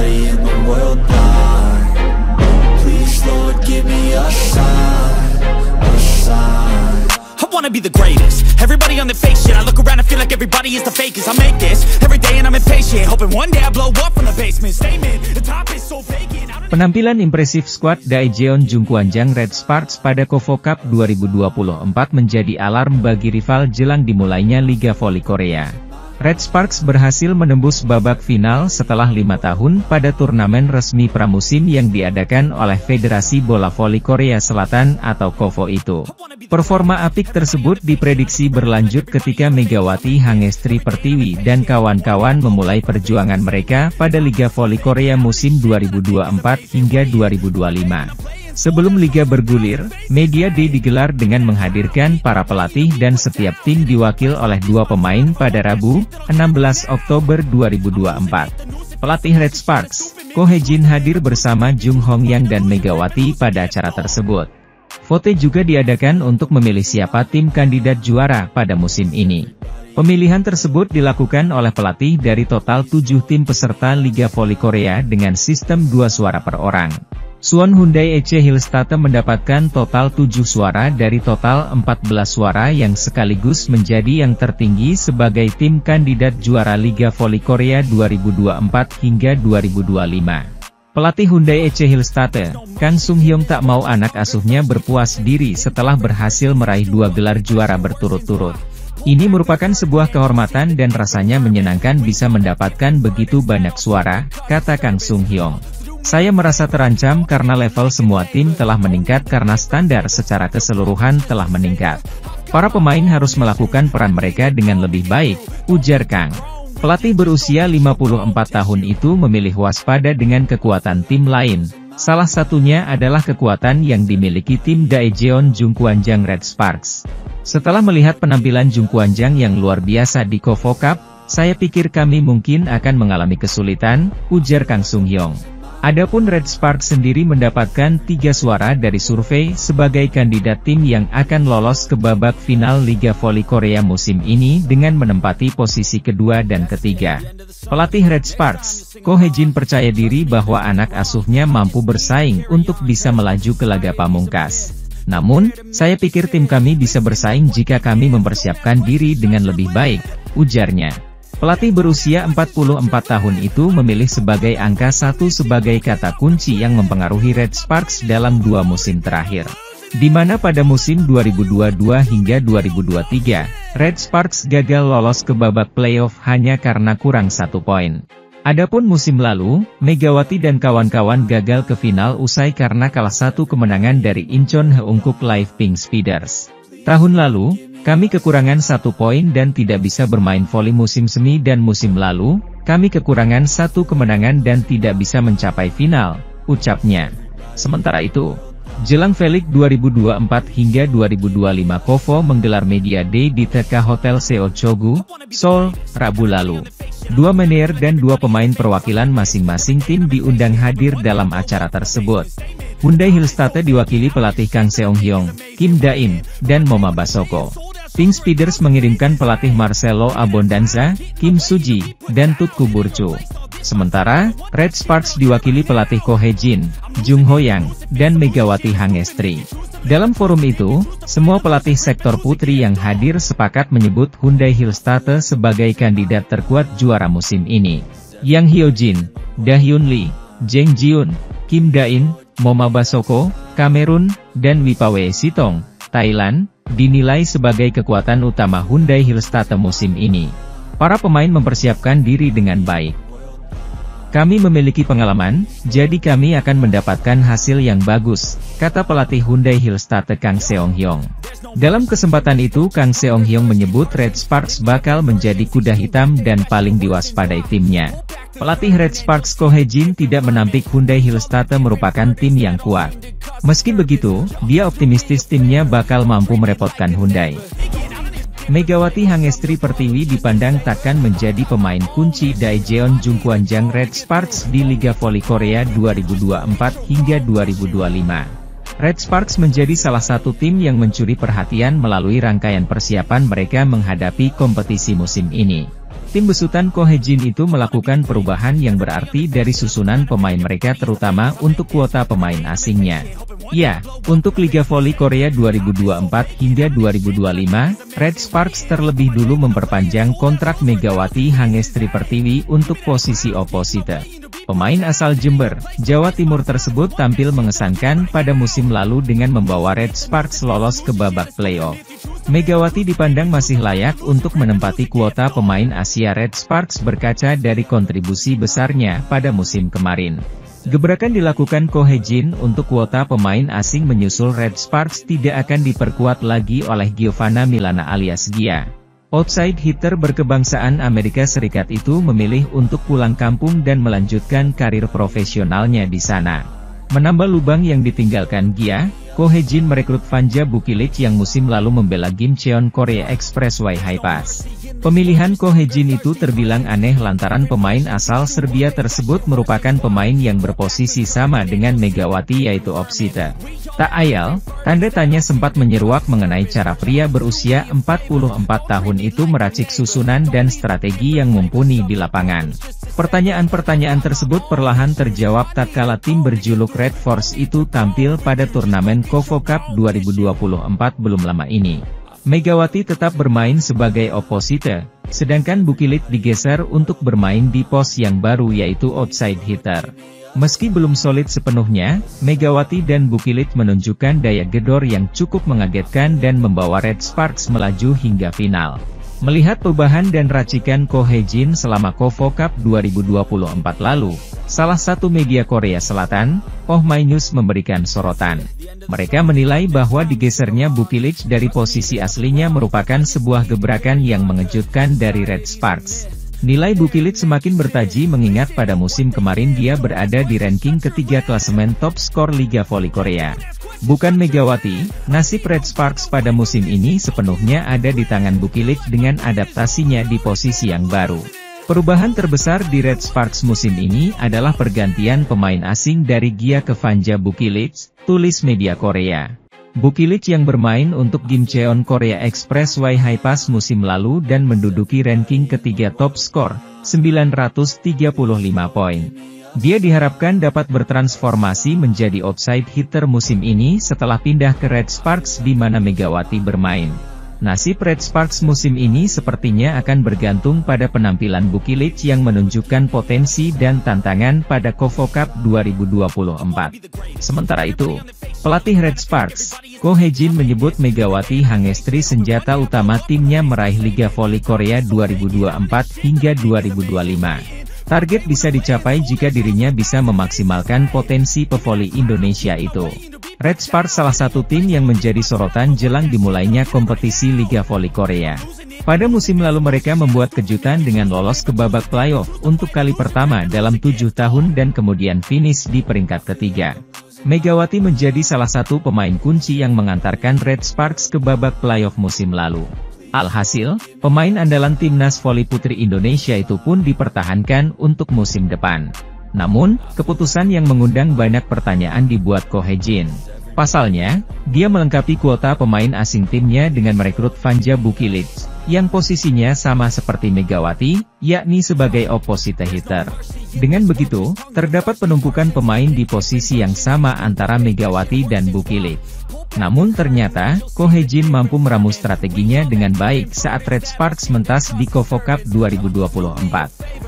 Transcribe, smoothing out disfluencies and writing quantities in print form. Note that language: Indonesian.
everybody in the world blind. Please Lord give me a sign, a sign. I wanna be the greatest. Everybody on the fake shit. I look around and feel like everybody is the fakest. I make this every day and I'm impatient, hoping one day I blow up from the basement. Statement, the top is so vacant. Penampilan impresif skuad Daejeon Jungkwanjang Red Sparks pada KOFO Cup 2024 menjadi alarm bagi rival jelang dimulainya Liga Voli Korea. Red Sparks berhasil menembus babak final setelah 5 tahun pada turnamen resmi pramusim yang diadakan oleh Federasi Bola Voli Korea Selatan atau KOFO itu. Performa apik tersebut diprediksi berlanjut ketika Megawati Hangestri Pertiwi dan kawan-kawan memulai perjuangan mereka pada Liga Voli Korea musim 2024 hingga 2025. Sebelum Liga bergulir, Media Day digelar dengan menghadirkan para pelatih dan setiap tim diwakil oleh 2 pemain pada Rabu, 16 Oktober 2024. Pelatih Red Sparks, Ko Hye-jin hadir bersama Jung Hong-yang dan Megawati pada acara tersebut. Vote juga diadakan untuk memilih siapa tim kandidat juara pada musim ini. Pemilihan tersebut dilakukan oleh pelatih dari total 7 tim peserta Liga Voli Korea dengan sistem 2 suara per orang. Suwon Hyundai Ece Hillstate mendapatkan total 7 suara dari total 14 suara yang sekaligus menjadi yang tertinggi sebagai tim kandidat juara Liga Voli Korea 2024 hingga 2025. Pelatih Hyundai Ece Hillstate, Kang Sung-hyung tak mau anak asuhnya berpuas diri setelah berhasil meraih 2 gelar juara berturut-turut. Ini merupakan sebuah kehormatan dan rasanya menyenangkan bisa mendapatkan begitu banyak suara, kata Kang Sung-hyung. Saya merasa terancam karena level semua tim telah meningkat karena standar secara keseluruhan telah meningkat. Para pemain harus melakukan peran mereka dengan lebih baik, ujar Kang. Pelatih berusia 54 tahun itu memilih waspada dengan kekuatan tim lain. Salah satunya adalah kekuatan yang dimiliki tim Daejeon Jungkwanjang Red Sparks. Setelah melihat penampilan Jungkwanjang yang luar biasa di KOFO Cup, saya pikir kami mungkin akan mengalami kesulitan, ujar Kang Sung-hyung. Adapun Red Sparks sendiri mendapatkan 3 suara dari survei sebagai kandidat tim yang akan lolos ke babak final Liga Voli Korea musim ini dengan menempati posisi kedua dan ketiga. Pelatih Red Sparks, Ko Hye-jin percaya diri bahwa anak asuhnya mampu bersaing untuk bisa melaju ke laga pamungkas. Namun, saya pikir tim kami bisa bersaing jika kami mempersiapkan diri dengan lebih baik, ujarnya. Pelatih berusia 44 tahun itu memilih sebagai angka 1 sebagai kata kunci yang mempengaruhi Red Sparks dalam 2 musim terakhir. Di mana pada musim 2022 hingga 2023, Red Sparks gagal lolos ke babak playoff hanya karena kurang 1 poin. Adapun musim lalu, Megawati dan kawan-kawan gagal ke final usai karena kalah 1 kemenangan dari Incheon Heungkuk Live Pink Speeders. Tahun lalu, kami kekurangan 1 poin dan tidak bisa bermain voli musim semi dan musim lalu, kami kekurangan 1 kemenangan dan tidak bisa mencapai final, ucapnya. Sementara itu, jelang Velik 2024 hingga 2025 KOFO menggelar Media Day di TK Hotel Seo Chogu, Seoul, Rabu lalu. 2 manajer dan 2 pemain perwakilan masing-masing tim diundang hadir dalam acara tersebut. Hyundai Hillstate diwakili pelatih Kang Seong-hyung, Kim Da-in, dan Moma Basoko. Pink Speeders mengirimkan pelatih Marcelo Abondanza, Kim Suji, dan Tutku Burcu. Sementara, Red Sparks diwakili pelatih Ko Hye-jin, Jung Ho-yang, dan Megawati Hangestri. Dalam forum itu, semua pelatih sektor putri yang hadir sepakat menyebut Hyundai Hillstate sebagai kandidat terkuat juara musim ini. Yang Hyo-jin, Da Hyun Lee, Jeng Jiun, Kim Da-in, Moma Basoko, Kamerun, dan Wipawe Sitong, Thailand, dinilai sebagai kekuatan utama Hyundai Hillstate musim ini. Para pemain mempersiapkan diri dengan baik. Kami memiliki pengalaman, jadi kami akan mendapatkan hasil yang bagus, kata pelatih Hyundai Hillstate Kang Seong-hyung. Dalam kesempatan itu Kang Seong-hyung menyebut Red Sparks bakal menjadi kuda hitam dan paling diwaspadai timnya. Pelatih Red Sparks Ko Hye-jin tidak menampik Hyundai Hillstate merupakan tim yang kuat. Meski begitu, dia optimistis timnya bakal mampu merepotkan Hyundai. Megawati Hangestri Pertiwi dipandang takkan menjadi pemain kunci Daejeon Jungkwanjang Red Sparks di Liga Voli Korea 2024 hingga 2025. Red Sparks menjadi salah satu tim yang mencuri perhatian melalui rangkaian persiapan mereka menghadapi kompetisi musim ini. Tim besutan Ko Hye-jin itu melakukan perubahan yang berarti dari susunan pemain mereka terutama untuk kuota pemain asingnya. Ya, untuk Liga Voli Korea 2024 hingga 2025, Red Sparks terlebih dulu memperpanjang kontrak Megawati Hangestri Pertiwi untuk posisi oposite. Pemain asal Jember, Jawa Timur tersebut tampil mengesankan pada musim lalu dengan membawa Red Sparks lolos ke babak playoff. Megawati dipandang masih layak untuk menempati kuota pemain Asia Red Sparks berkaca dari kontribusi besarnya pada musim kemarin. Gebrakan dilakukan Ko Hye-jin untuk kuota pemain asing menyusul Red Sparks tidak akan diperkuat lagi oleh Giovanna Milana alias Gia. Outside hitter berkebangsaan Amerika Serikat itu memilih untuk pulang kampung dan melanjutkan karir profesionalnya di sana. Menambah lubang yang ditinggalkan Gia, Ko Hye-jin merekrut Vanja Bukilic yang musim lalu membela Gimcheon Korea Expressway Highpass. Pemilihan Ko Hye-jin itu terbilang aneh lantaran pemain asal Serbia tersebut merupakan pemain yang berposisi sama dengan Megawati yaitu opsite. Tak ayal, tanda tanya sempat menyeruak mengenai cara pria berusia 44 tahun itu meracik susunan dan strategi yang mumpuni di lapangan. Pertanyaan-pertanyaan tersebut perlahan terjawab tatkala tim berjuluk Red Force itu tampil pada turnamen KOFO Cup 2024 belum lama ini. Megawati tetap bermain sebagai oposite, sedangkan Bukilic digeser untuk bermain di pos yang baru yaitu outside hitter. Meski belum solid sepenuhnya, Megawati dan Bukilic menunjukkan daya gedor yang cukup mengagetkan dan membawa Red Sparks melaju hingga final. Melihat perubahan dan racikan Ko Hye-jin selama KOFO Cup 2024 lalu, salah satu media Korea Selatan, Oh My News memberikan sorotan. Mereka menilai bahwa digesernya Bukilic dari posisi aslinya merupakan sebuah gebrakan yang mengejutkan dari Red Sparks. Nilai Bukilic semakin bertaji mengingat pada musim kemarin dia berada di ranking ketiga klasemen top skor Liga Voli Korea. Bukan Megawati, nasib Red Sparks pada musim ini sepenuhnya ada di tangan Bukilic dengan adaptasinya di posisi yang baru. Perubahan terbesar di Red Sparks musim ini adalah pergantian pemain asing dari Gia ke Vanja Bukilic, tulis media Korea. Bukilic yang bermain untuk Gimcheon Korea Expressway Highpass musim lalu dan menduduki ranking ketiga top skor, 935 poin. Dia diharapkan dapat bertransformasi menjadi outside hitter musim ini setelah pindah ke Red Sparks di mana Megawati bermain. Nasib Red Sparks musim ini sepertinya akan bergantung pada penampilan Bukilic yang menunjukkan potensi dan tantangan pada KOFO Cup 2024. Sementara itu, pelatih Red Sparks, Ko Hye-jin menyebut Megawati Hangestri senjata utama timnya meraih Liga Voli Korea 2024 hingga 2025. Target bisa dicapai jika dirinya bisa memaksimalkan potensi pevoli Indonesia itu. Red Sparks salah satu tim yang menjadi sorotan jelang dimulainya kompetisi Liga Voli Korea. Pada musim lalu mereka membuat kejutan dengan lolos ke babak playoff untuk kali pertama dalam 7 tahun dan kemudian finish di peringkat ketiga. Megawati menjadi salah satu pemain kunci yang mengantarkan Red Sparks ke babak playoff musim lalu. Alhasil, pemain andalan timnas voli putri Indonesia itu pun dipertahankan untuk musim depan. Namun, keputusan yang mengundang banyak pertanyaan dibuat Ko Hye-jin. Pasalnya, dia melengkapi kuota pemain asing timnya dengan merekrut Vanja Bukilic, yang posisinya sama seperti Megawati, yakni sebagai opposite hitter. Dengan begitu, terdapat penumpukan pemain di posisi yang sama antara Megawati dan Bukilic. Namun ternyata, Ko Hye-jin mampu meramu strateginya dengan baik saat Red Sparks mentas di KOFO Cup 2024.